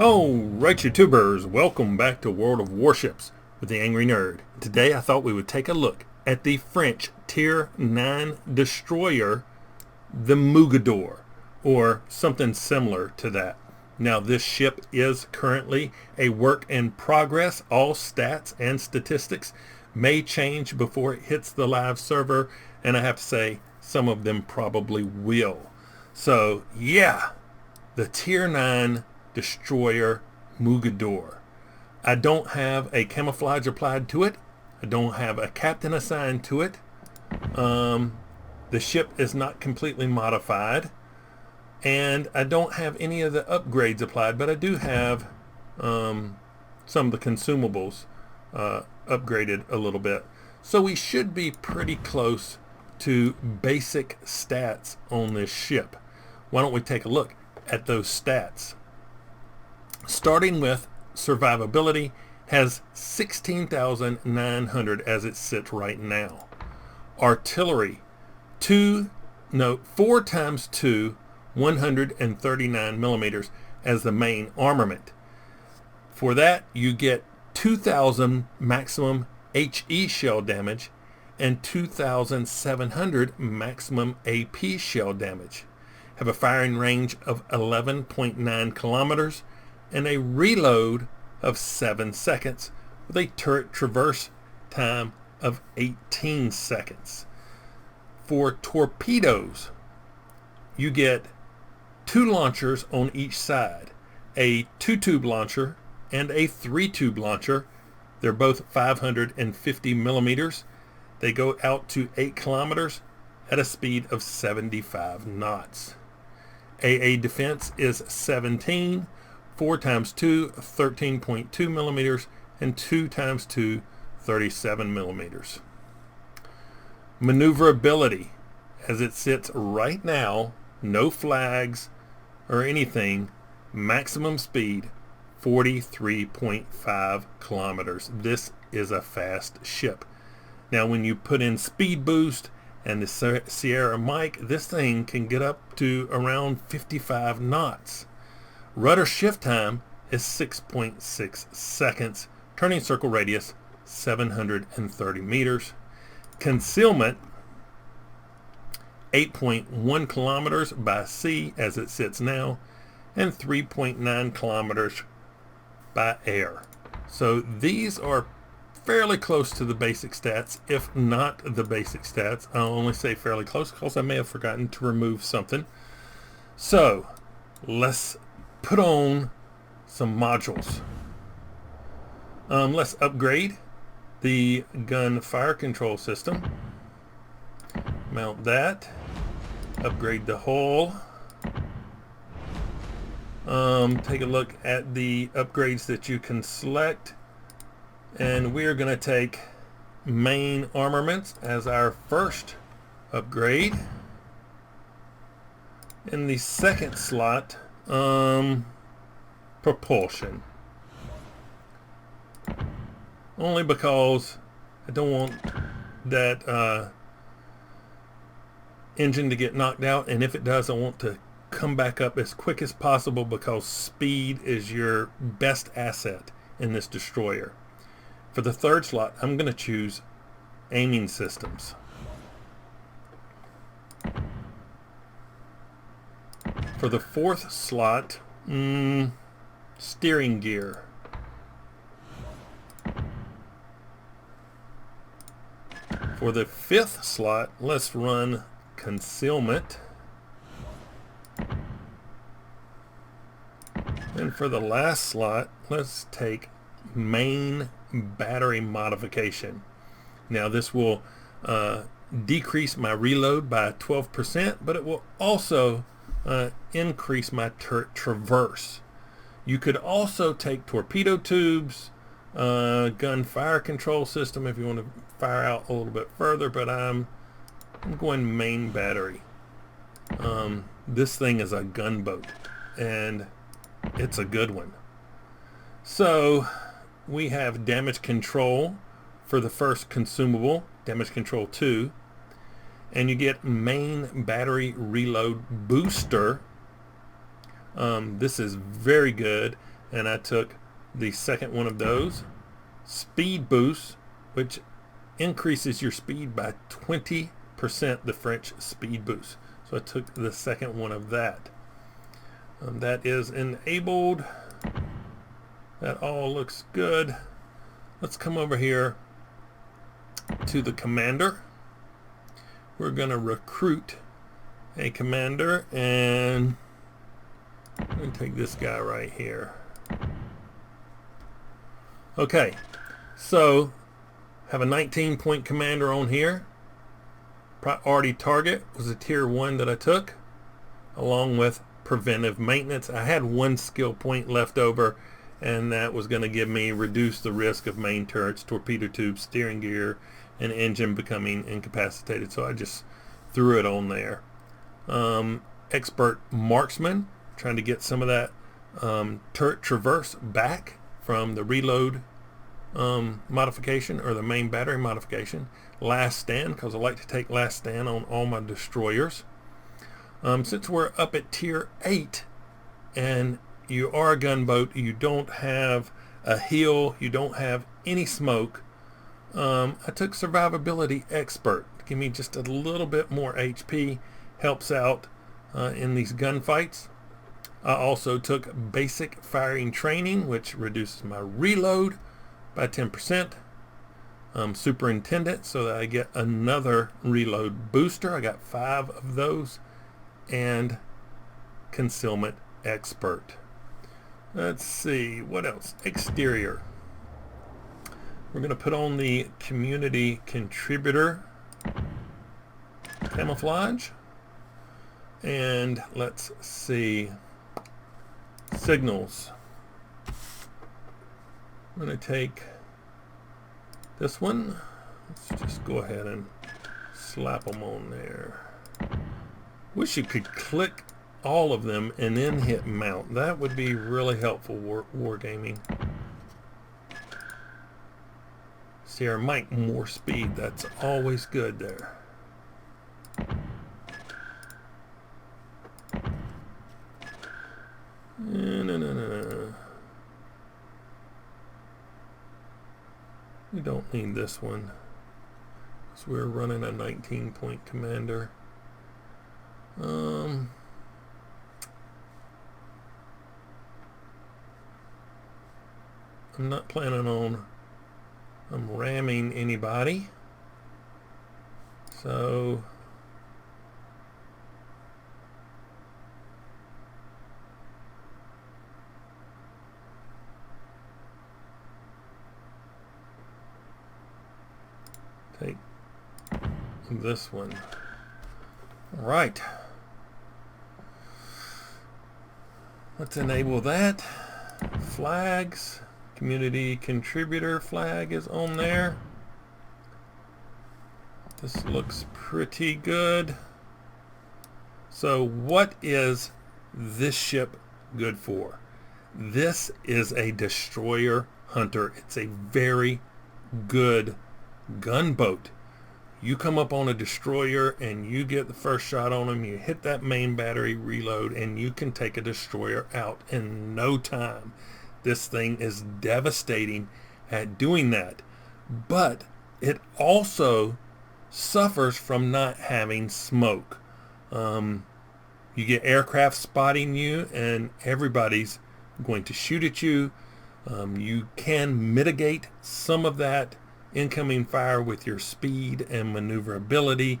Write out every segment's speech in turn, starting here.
Oh, right, YouTubers, welcome back to World of Warships with the Angry Nerd. Today I thought we would take a look at the French Tier-9 destroyer, the Mogador, or something similar to that. Now this ship is currently a work in progress. All stats and statistics may change before it hits the live server, and I have to say some of them probably will. So yeah, the Tier-9 destroyer Mogador. I don't have a camouflage applied to it. I don't have a captain assigned to it. The ship is not completely modified, and I don't have any of the upgrades applied, but I do have some of the consumables upgraded a little bit. So we should be pretty close to basic stats on this ship. Why don't we take a look at those stats? Starting with survivability, has 16,900 as it sits right now. Artillery, 4 times 2, 139 millimeters as the main armament. For that, you get 2,000 maximum HE shell damage and 2,700 maximum AP shell damage. Have a firing range of 11.9 kilometers and a reload of 7 seconds with a turret traverse time of 18 seconds. For torpedoes, you get 2 launchers on each side, a 2-tube launcher and a 3-tube launcher. They're both 550 millimeters. They go out to 8 kilometers at a speed of 75 knots. AA defense is 17, 4 times 2, 13.2 millimeters, and 2 times 2, 37 millimeters. Maneuverability, as it sits right now, no flags or anything, maximum speed 43.5 kilometers. This is a fast ship. Now when you put in speed boost and the Sierra mic, this thing can get up to around 55 knots. Rudder shift time is 6.6 seconds. Turning circle radius 730 meters. Concealment 8.1 kilometers by sea as it sits now, and 3.9 kilometers by air. So these are fairly close to the basic stats, if not the basic stats. I'll only say fairly close because I may have forgotten to remove something. So let's put on some modules. Let's upgrade the gun fire control system. Mount that. Upgrade the hull. Take a look at the upgrades that you can select. And we're going to take main armaments as our first upgrade. In the second slot, propulsion. Only because I don't want that engine to get knocked out, and if it does, I want to come back up as quick as possible because speed is your best asset in this destroyer. For the third slot, I'm going to choose aiming systems. For the fourth slot, steering gear. For the fifth slot, let's run concealment. And for the last slot, let's take main battery modification. Now this will decrease my reload by 12%, but it will also increase my turret traverse. You could also take torpedo tubes, gun fire control system if you want to fire out a little bit further, but I'm going main battery. This thing is a gunboat, and it's a good one. So we have damage control for the first consumable, damage control 2, and you get main battery reload booster. This is very good. and I took the second one of those. Speed boost, which increases your speed by 20%, the French speed boost. So I took the second one of that. That is enabled. That all looks good. Let's come over here to the commander. We're going to recruit a commander, and I'm going to take this guy right here. Okay, so have a 19-point commander on here. Priority target was a tier 1 that I took, along with preventive maintenance. I had 1 skill point left over, and that was going to give me reduce the risk of main turrets, torpedo tubes, steering gear, and engine becoming incapacitated. So I just threw it on there. Expert marksman, trying to get some of that turret traverse back from the reload modification, or the main battery modification. Last stand, because I like to take last stand on all my destroyers. Since we're up at tier 8 and you are a gunboat, you don't have a heal, you don't have any smoke, I took survivability expert to give me just a little bit more HP. Helps out in these gunfights. I also took basic firing training, which reduces my reload by 10%. Superintendent, so that I get another reload booster. I got 5 of those. And concealment expert. Let's see, what else? Exterior. We're going to put on the community contributor camouflage. And let's see, signals. I'm going to take this one. Let's just go ahead and slap them on there. Wish you could click all of them and then hit mount. That would be really helpful, wargaming. Sierra Mike, more speed. That's always good there. No. We don't need this one, because we're running a 19-point commander. I'm not planning on ramming anybody, so take this one. All right, let's enable that. Flags, community contributor flag is on there. This looks pretty good. So what is this ship good for? This is a destroyer hunter. It's a very good gunboat. You come up on a destroyer and you get the first shot on them, you hit that main battery, reload, and you can take a destroyer out in no time. This thing is devastating at doing that. But it also suffers from not having smoke. You get aircraft spotting you and everybody's going to shoot at you. You can mitigate some of that incoming fire with your speed and maneuverability.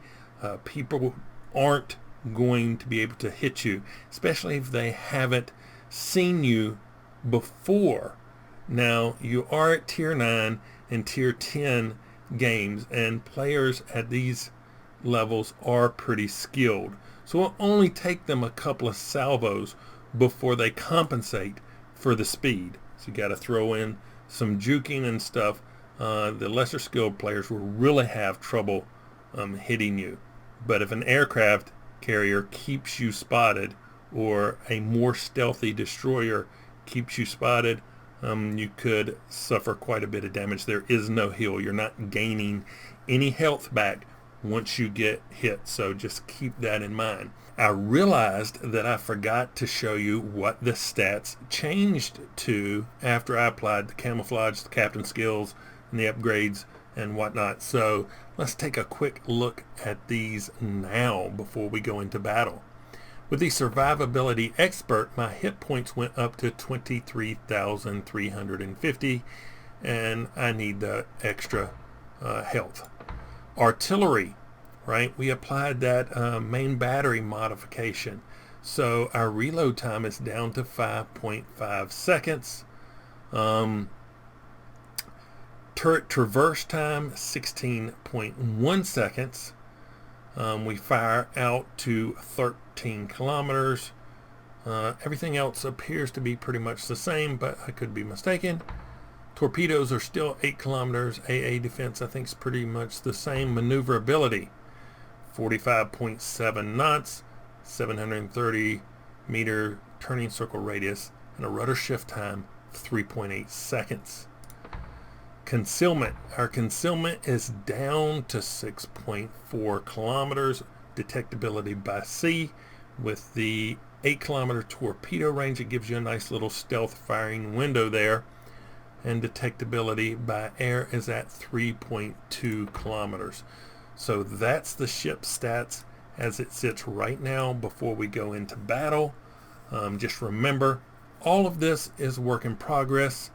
People aren't going to be able to hit you, especially if they haven't seen you before. Now, you are at tier 9 and tier 10 games, and players at these levels are pretty skilled. So it'll only take them a couple of salvos before they compensate for the speed. So you got to throw in some juking and stuff. The lesser skilled players will really have trouble hitting you. But if an aircraft carrier keeps you spotted, or a more stealthy destroyer keeps you spotted, you could suffer quite a bit of damage. There is no heal. You're not gaining any health back once you get hit. So just keep that in mind. I realized that I forgot to show you what the stats changed to after I applied the camouflage, the captain skills, and the upgrades and whatnot. So let's take a quick look at these now before we go into battle. With the survivability expert, my hit points went up to 23,350, and I need the extra health. Artillery, right? We applied that main battery modification. So our reload time is down to 5.5 seconds. Turret traverse time, 16.1 seconds. We fire out to 13 kilometers. Everything else appears to be pretty much the same, but I could be mistaken. Torpedoes are still 8 kilometers. AA defense, I think, is pretty much the same. Maneuverability, 45.7 knots, 730 meter turning circle radius, and a rudder shift time of 3.8 seconds. Concealment. Our concealment is down to 6.4 kilometers. Detectability by sea. With the 8 kilometer torpedo range, it gives you a nice little stealth firing window there. And detectability by air is at 3.2 kilometers. So that's the ship stats as it sits right now before we go into battle. Just remember, all of this is work in progress.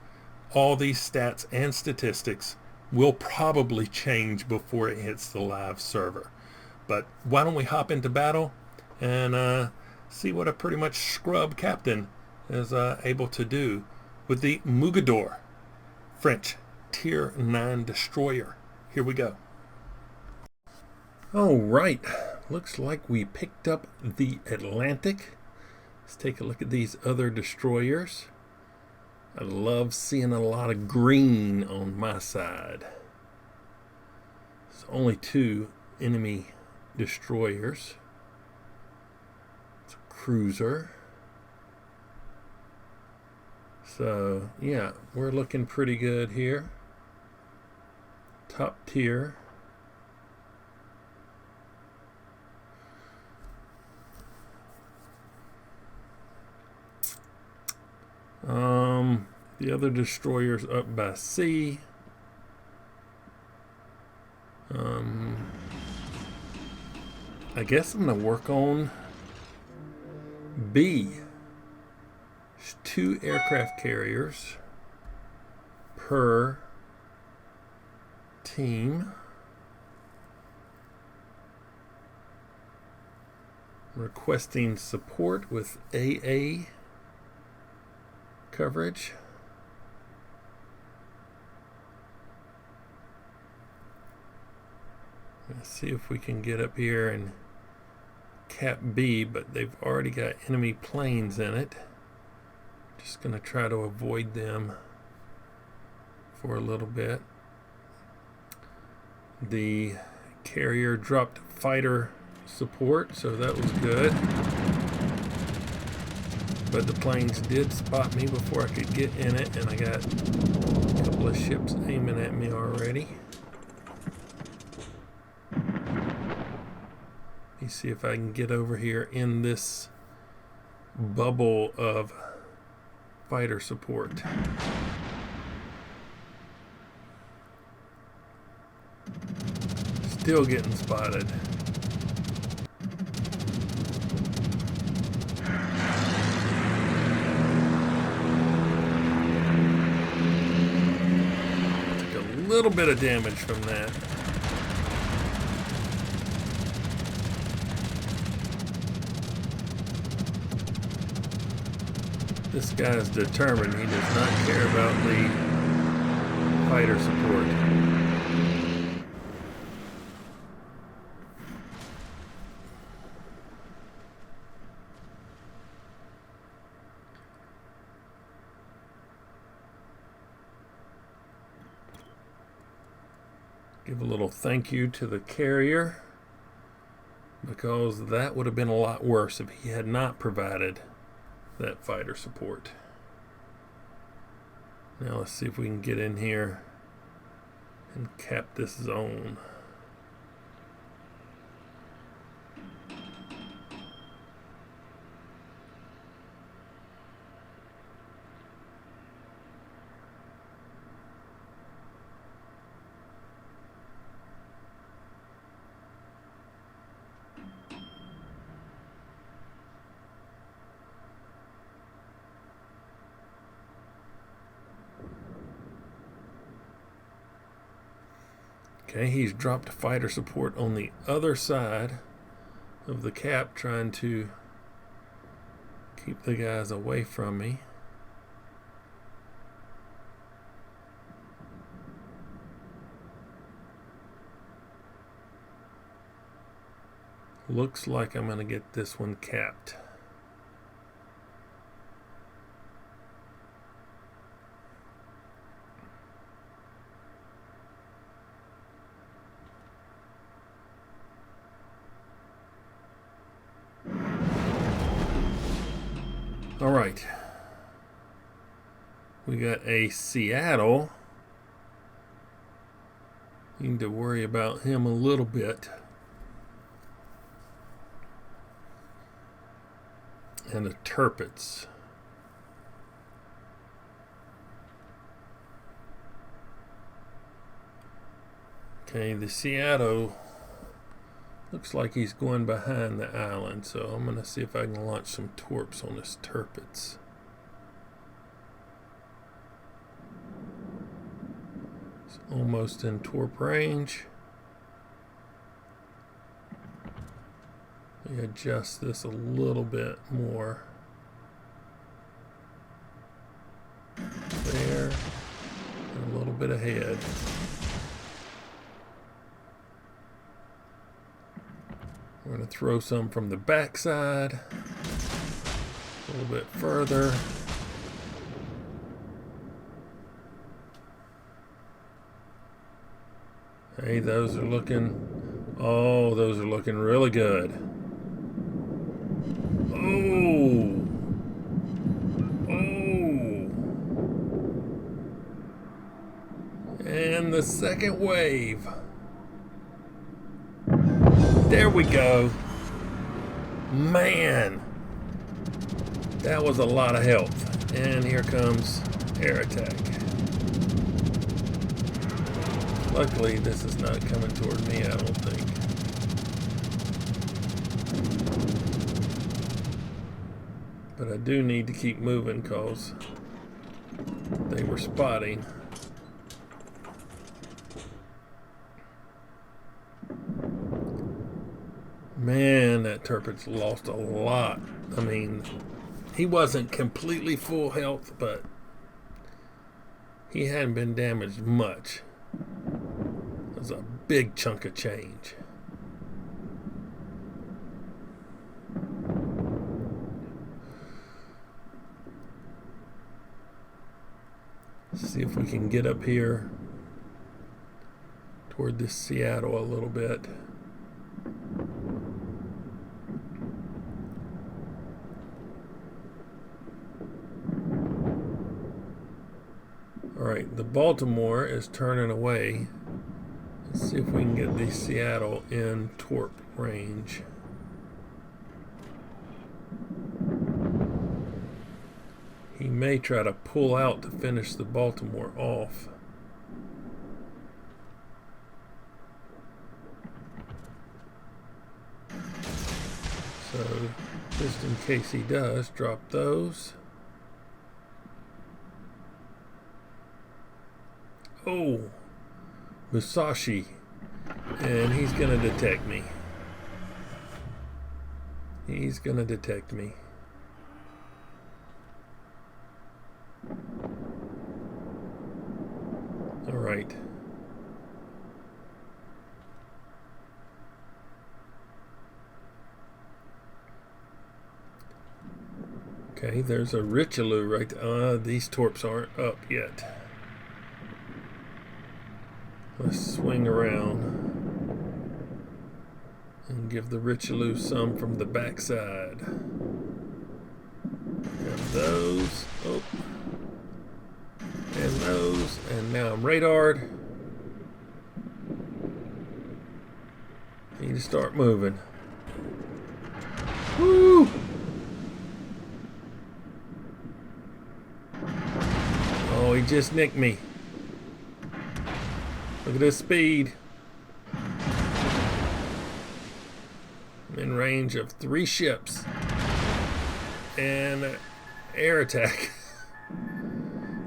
All these stats and statistics will probably change before it hits the live server. But why don't we hop into battle and see what a pretty much scrub captain is able to do with the Mogador, French Tier 9 destroyer. Here we go. All right, looks like we picked up the Atlantic. Let's take a look at these other destroyers. I love seeing a lot of green on my side. It's only 2 enemy destroyers. It's a cruiser. So yeah, we're looking pretty good here. Top tier. The other destroyers up by sea. I guess I'm going to work on B. There's 2 aircraft carriers per team. Requesting support with AA coverage. Let's see if we can get up here and cap B, but they've already got enemy planes in it. Just going to try to avoid them for a little bit. The carrier dropped fighter support, so that was good. But the planes did spot me before I could get in it, and I got a couple of ships aiming at me already. Let me see if I can get over here in this bubble of fighter support. Still getting spotted. Took a little bit of damage from that. This guy's determined. He does not care about the fighter support. Give a little thank you to the carrier, because that would have been a lot worse if he had not provided that fighter support. Now let's see if we can get in here and cap this zone. Okay, he's dropped fighter support on the other side of the cap, trying to keep the guys away from me. Looks like I'm going to get this one capped. All right. We got a Seattle. Need to worry about him a little bit. And a Tirpitz. Okay, the Seattle looks like he's going behind the island, so I'm going to see if I can launch some torps on this Tirpitz. It's almost in torp range. We adjust this a little bit more. There, and a little bit ahead. We're going to throw some from the backside, a little bit further. Hey, those are looking, oh, those are looking really good. Oh, oh. And the second wave. There we go. Man, that was a lot of health. And here comes air attack. Luckily, this is not coming toward me, I don't think. But I do need to keep moving because they were spotting. Man, that Tirpitz lost a lot. I mean, he wasn't completely full health, but he hadn't been damaged much. It was a big chunk of change. Let's see if we can get up here toward this Seattle a little bit. Alright, the Baltimore is turning away. Let's see if we can get the Seattle in torp range. He may try to pull out to finish the Baltimore off. So, just in case he does, drop those. Oh, Musashi, and he's gonna detect me. He's gonna detect me. All right. Okay, there's a Richelieu right there. These torps aren't up yet. Let's swing around and give the Richelieu some from the backside. And those, oh, and those, and now I'm radared. Need to start moving. Woo! Oh, he just nicked me. Look at this speed. I'm in range of 3 ships. And air attack.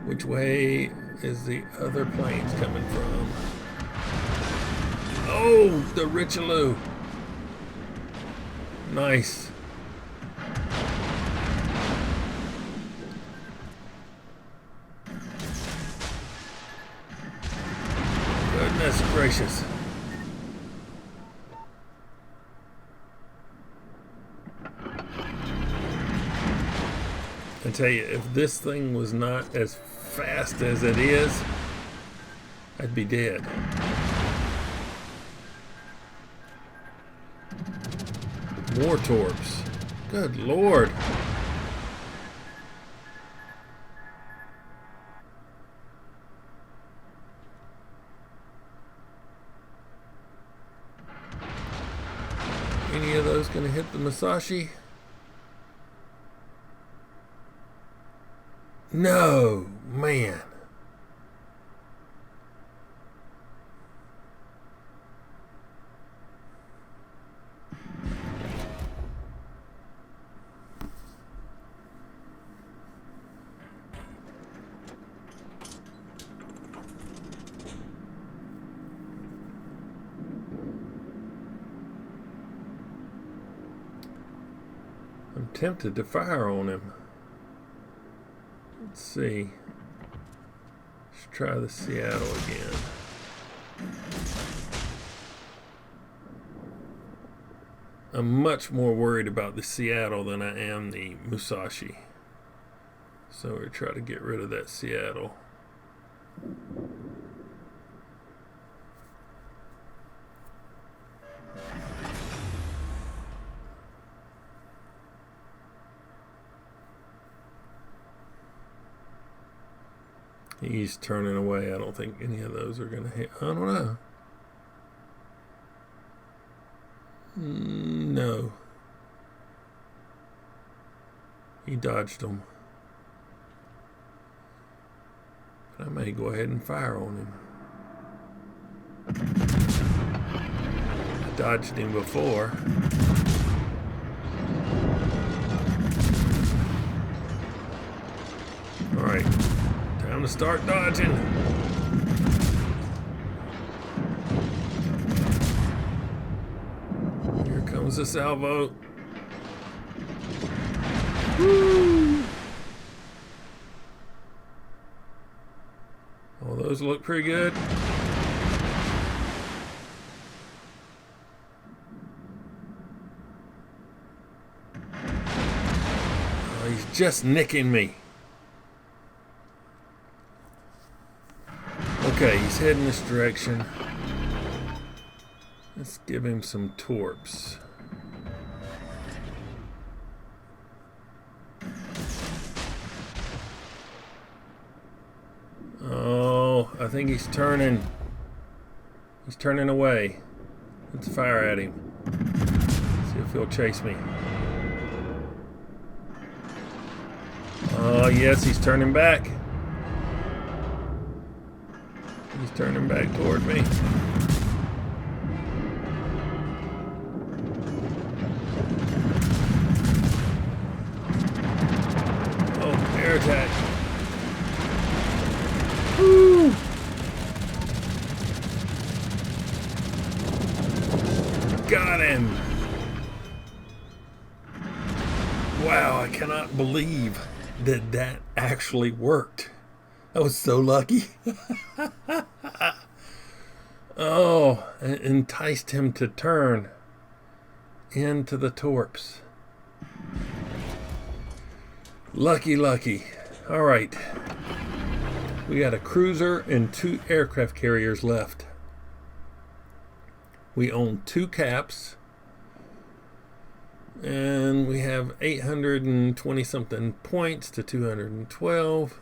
Which way is the other planes coming from? Oh, the Richelieu. Nice. Goodness gracious. I tell you, if this thing was not as fast as it is, I'd be dead. More torps. Good Lord. Any of those gonna hit the Musashi? No, man. I'm tempted to fire on him. Let's see. Let's try the Seattle again. I'm much more worried about the Seattle than I am the Musashi. So we'll try to get rid of that Seattle. He's turning away. I don't think any of those are going to hit. I don't know. No. He dodged them. But I may go ahead and fire on him. I dodged him before. Alright. Time to start dodging. Here comes the salvo. Woo! Oh, those look pretty good. Oh, he's just nicking me. Okay, he's heading this direction. Let's give him some torps. Oh, I think he's turning. He's turning away. Let's fire at him. See if he'll chase me. Oh, yes, he's turning back. He's turning back toward me. Oh, air attack. Woo! Got him. Wow, I cannot believe that that actually worked. I was so lucky. Oh, it enticed him to turn into the torps. Lucky, lucky. All right. We got a cruiser and 2 aircraft carriers left. We own 2 caps. And we have 820 something points to 212.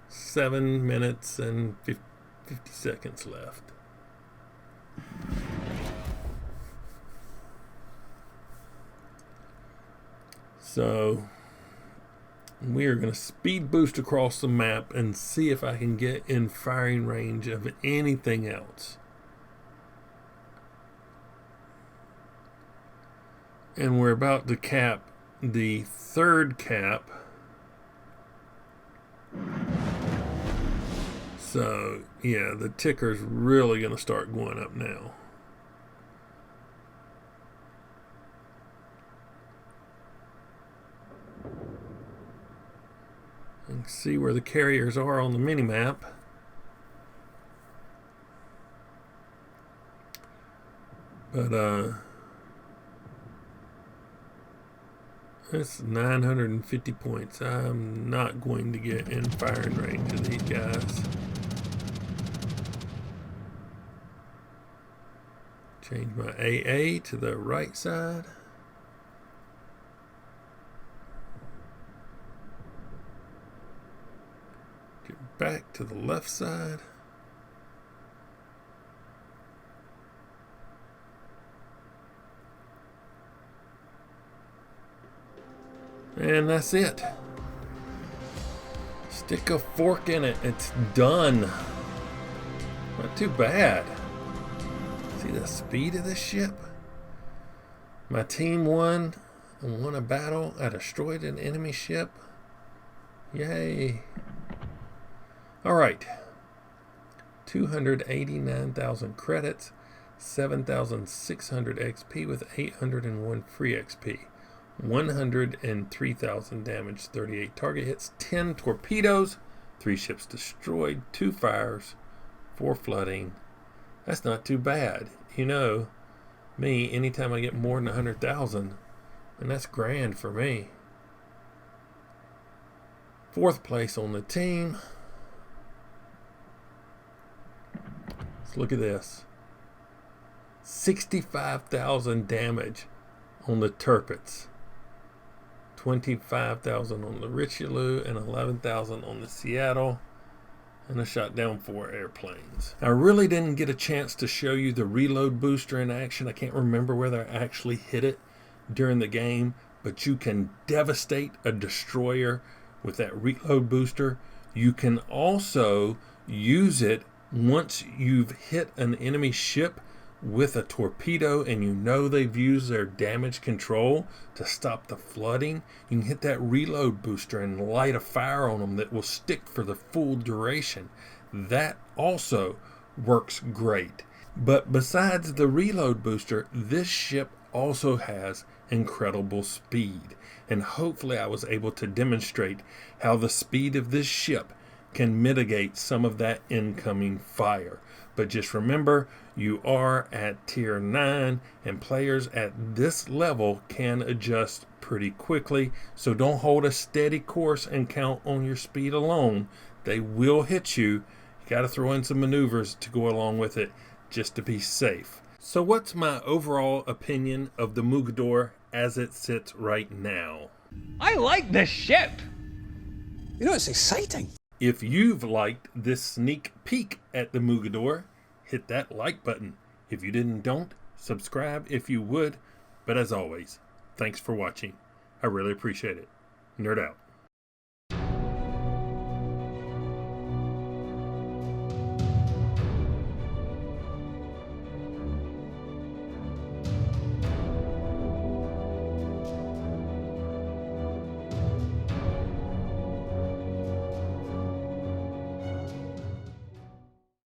7 minutes and 50 seconds left. So we are going to speed boost across the map and see if I can get in firing range of anything else. And we're about to cap the 3rd cap. So, yeah, the ticker's really going to start going up now. You can see where the carriers are on the mini-map. But that's 950 points. I'm not going to get in firing range of these guys. Change my AA to the right side. Get back to the left side. And that's it. Stick a fork in it. It's done. Not too bad. See the speed of this ship? My team won a battle. I destroyed an enemy ship. Yay. Alright. 289,000 credits. 7,600 XP with 801 free XP. 103,000 damage, 38 target hits, 10 torpedoes, 3 ships destroyed, 2 fires, 4 flooding. That's not too bad. You know, me, anytime I get more than 100,000, and that's grand for me. 4th place on the team. Let's look at this. 65,000 damage on the Tirpitz. 25,000 on the Richelieu and 11,000 on the Seattle, and I shot down 4 airplanes. I really didn't get a chance to show you the reload booster in action. I can't remember whether I actually hit it during the game, but you can devastate a destroyer with that reload booster. You can also use it once you've hit an enemy ship with a torpedo and you know they've used their damage control to stop the flooding. You can hit that reload booster and light a fire on them that will stick for the full duration. That also works great. But besides the reload booster, this ship also has incredible speed, and hopefully I was able to demonstrate how the speed of this ship can mitigate some of that incoming fire. But just remember, you are at Tier 9, and players at this level can adjust pretty quickly. So don't hold a steady course and count on your speed alone. They will hit you. You got to throw in some maneuvers to go along with it just to be safe. So what's my overall opinion of the Mogador as it sits right now? I like this ship. You know, it's exciting. If you've liked this sneak peek at the Mogador, hit that like button. If you didn't, don't. Subscribe if you would. But as always, thanks for watching. I really appreciate it. Nerd out.